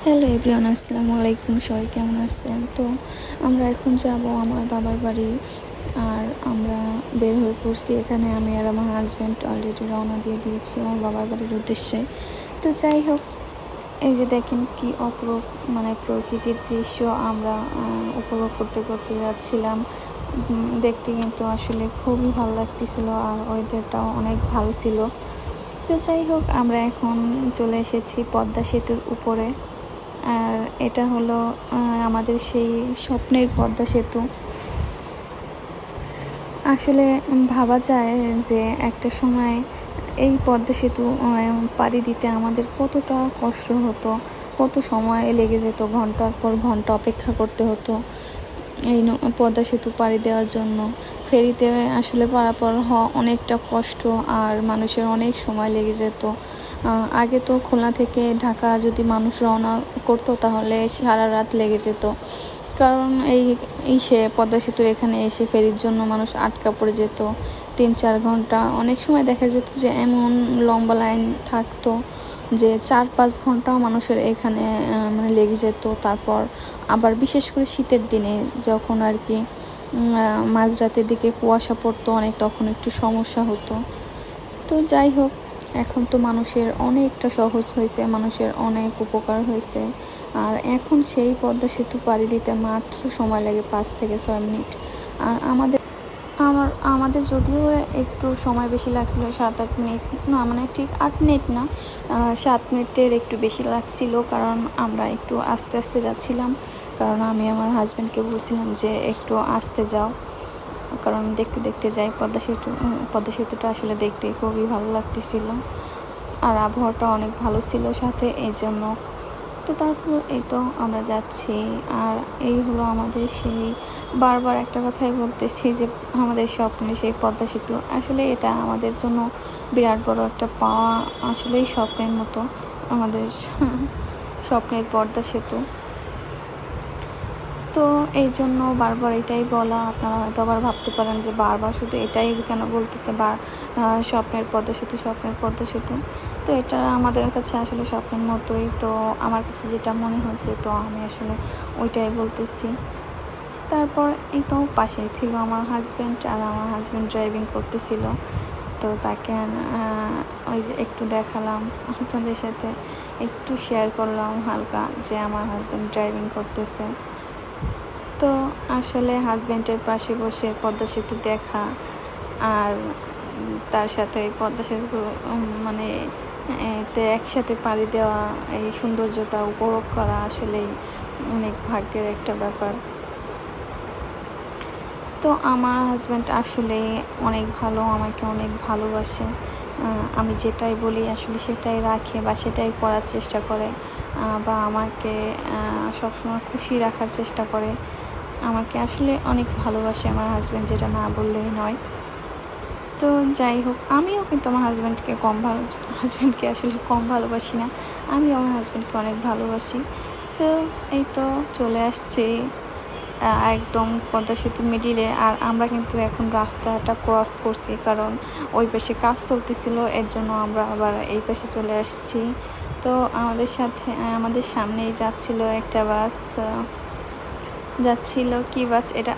Hello everyone, আসসালামু আলাইকুম। সবাই কেমন আছেন? তো আমরা এখন যাব আমার বাবার বাড়ি। আর আমরা বের হয়ে পড়ছি। এখানে আমি আর আমার হাজব্যান্ড অলরেডি রওনা দিয়ে দিয়েছি আমার বাবার বাড়ির উদ্দেশ্যে। তো যাই হোক, এই যে দেখেন কি অপরূপ প্রকৃতির দৃশ্য আমরা উপভোগ করতে করতে যাচ্ছিলাম। দেখতে কিন্তু আসলে খুবই ভালো লাগতেছিল, আর ওয়েদারটাও অনেক ভালো ছিল। তো যাই হোক, আমরা এখন চলে এসেছি পদ্মা সেতুর উপরে। আর এটা হলো আমাদের সেই স্বপ্নের পদ্মা সেতু। আসলে ভাবা যায় যে একটা সময় এই পদ্মা সেতু পাড়ি দিতে আমাদের কতটা কষ্ট হতো, কত সময় লেগে যেত, ঘন্টার পর ঘন্টা অপেক্ষা করতে হতো এই পদ্মা সেতু পাড়ি দেওয়ার জন্য। ফেরিতে আসলে পারাপার হওয়া অনেকটা কষ্ট, আর মানুষের অনেক সময় লেগে যেত। আগে তো খুলনা থেকে ঢাকা যদি মানুষ রওনা করতো তাহলে সারা রাত লেগে যেত, কারণ সে পদ্মা সেতুর এখানে এসে ফেরির জন্য মানুষ আটকা পড়ে যেত 3-4 ঘন্টা। অনেক সময় দেখা যেত যে এমন লম্বা লাইন থাকতো যে 4-5 ঘন্টাও মানুষের এখানে লেগে যেত। তারপর আবার বিশেষ করে শীতের দিনে যখন আর কি মাঝরাতের দিকে কুয়াশা পড়তো অনেক, তখন একটু সমস্যা হতো। তো যাই হোক, এখন তো মানুষের অনেকটা সহজ হয়েছে, মানুষের অনেক উপকার হয়েছে। আর এখন সেই পদ্মা সেতু পাড়ি দিতে মাত্র সময় লাগে 5 থেকে 6 মিনিট। আর আমাদের যদিও একটু সময় বেশি লাগছিল, 7-8 মিনিট না, ঠিক 8 মিনিট না, 7 মিনিটের একটু বেশি লাগছিল, কারণ আমরা একটু আস্তে আস্তে যাচ্ছিলাম। কারণ আমি আমার হাজব্যান্ডকে বলছিলাম যে একটু আস্তে যাও, কারণ দেখতে দেখতে যাই। পদ্মা সেতুটা আসলে দেখতে খুবই ভালো লাগতেছিল, আর আবহাওয়াটা অনেক ভালো ছিল সাথে, এই জন্য। তো তারপর এই তো আমরা যাচ্ছি। আর এই হলো আমাদের সেই, বারবার একটা কথাই বলতেছি যে আমাদের স্বপ্নে সেই পদ্মা সেতু। আসলে এটা আমাদের জন্য বিরাট বড় একটা পাওয়া, আসলেই স্বপ্নের মতো আমাদের স্বপ্নের পদ্মা সেতু। তো এই জন্য বারবার এটাই বলা। আপনারা হয়তো আবার ভাবতে পারেন যে বারবার শুধু এটাই কেন বলতেছে, বা স্বপ্নের পদ্মা সেতু, স্বপ্নের পদ্মা সেতু। তো এটা আমাদের কাছে আসলে স্বপ্নের মতোই। তো আমার কাছে যেটা মনে হয়েছে, তো আমি আসলে ওইটাই বলতেছি। তারপর এই তো পাশে ছিল আমার হাজব্যান্ড, আর আমার হাজব্যান্ড ড্রাইভিং করতেছিল। তো তাকে ওই যে একটু দেখালাম, আপনাদের সাথে একটু শেয়ার করলাম হালকা, যে আমার হাজব্যান্ড ড্রাইভিং করতেছে। তো আসলে হাজব্যান্ডের পাশে বসে পদ্মা সেতু দেখা, আর তার সাথে পদ্মা সেতু একসাথে পাড়ি দেওয়া, এই সৌন্দর্যটা উপভোগ করা আসলেই অনেক ভাগ্যের একটা ব্যাপার। তো আমার হাজব্যান্ড আসলে অনেক ভালো, আমাকে অনেক ভালোবাসে। আমি যেটাই বলি আসলে সেটাই রাখে, বা সেটাই করার চেষ্টা করে, বা আমাকে সবসময় খুশি রাখার চেষ্টা করে। আমাকে আসলে অনেক ভালোবাসে আমার হাজব্যান্ড, যেটা না বললেই নয়। তো যাই হোক, আমিও কিন্তু আমার হাজব্যান্ডকে আসলে কম ভালোবাসি না। আমিও আমার হাজব্যান্ডকে অনেক ভালোবাসি। তো এই তো চলে আসছি একদম পদ্মা সেতুর মিডিলে। আর আমরা কিন্তু এখন রাস্তাটা ক্রস করছি, কারণ ওই পাশে কাজ চলতেছিল, এর জন্য আমরা আবার এই পাশে চলে আসছি। তো আমাদের সামনেই যাচ্ছিল একটা বাস, কি বাস এটা?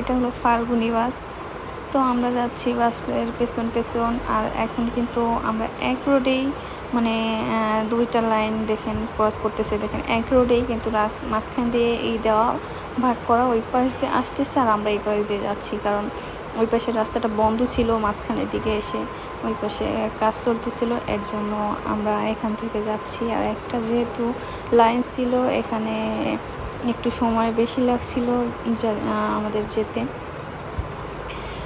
এটা হলো ফাল্গুনি বাস। তো আমরা যাচ্ছি বাসের পেছন পেছন। আর এখন কিন্তু আমরা এক রোডেই, দুইটা লাইন দেখেন ক্রস করতেছে, দেখেন এক রোডেই কিন্তু মাঝখান দিয়ে দেওয়া, ভাগ করা। ওই পাশ দিয়ে আসতেছে আর আমরা এই পাশ দিয়ে যাচ্ছি, কারণ ওই পাশের রাস্তাটা বন্ধ ছিল। মাঝখানের দিকে এসে ওই পাশে কাজ চলতেছিল, এর জন্য আমরা এখান থেকে যাচ্ছি। আর একটা যেহেতু লাইন ছিল, এখানে একটু সময় বেশি লাগছিল আমাদের যেতে,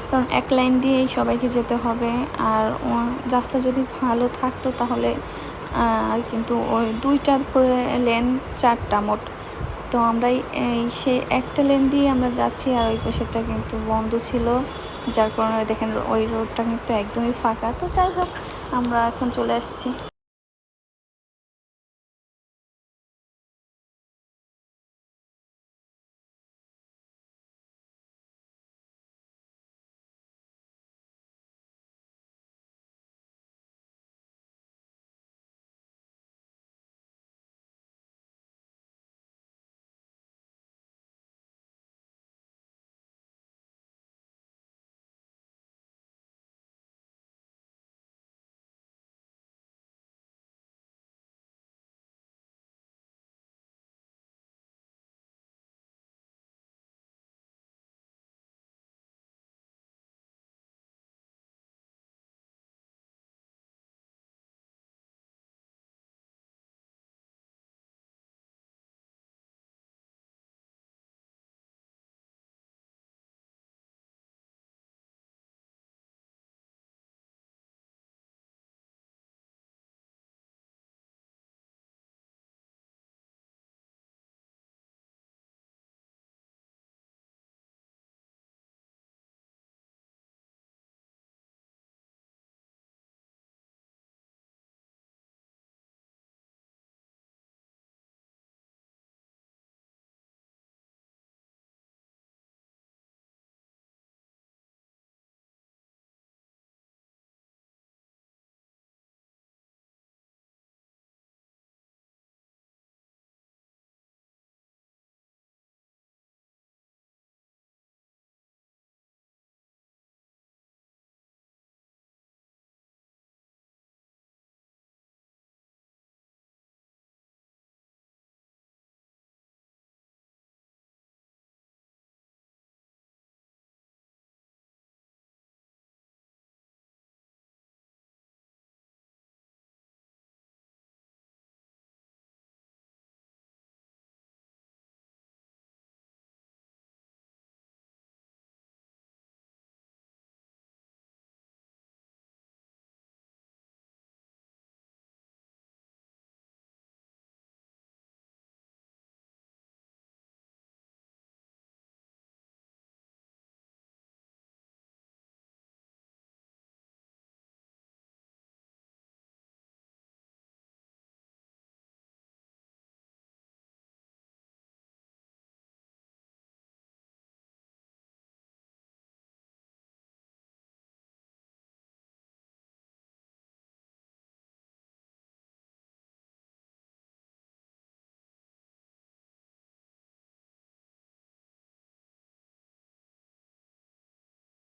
কারণ এক লাইন দিয়েই সবাইকে যেতে হবে। আর রাস্তা যদি ভালো থাকতো তাহলে কিন্তু ওই 2টা করে লেন, 4টা মোট। তো আমরা সেই একটা লেন দিয়ে আমরা যাচ্ছি, আর ওই পাশেরটা কিন্তু বন্ধ ছিল, যার কারণে দেখেন ওই রোডটা কিন্তু একদমই ফাঁকা। তো যাই হোক, আমরা এখন চলে আসছি।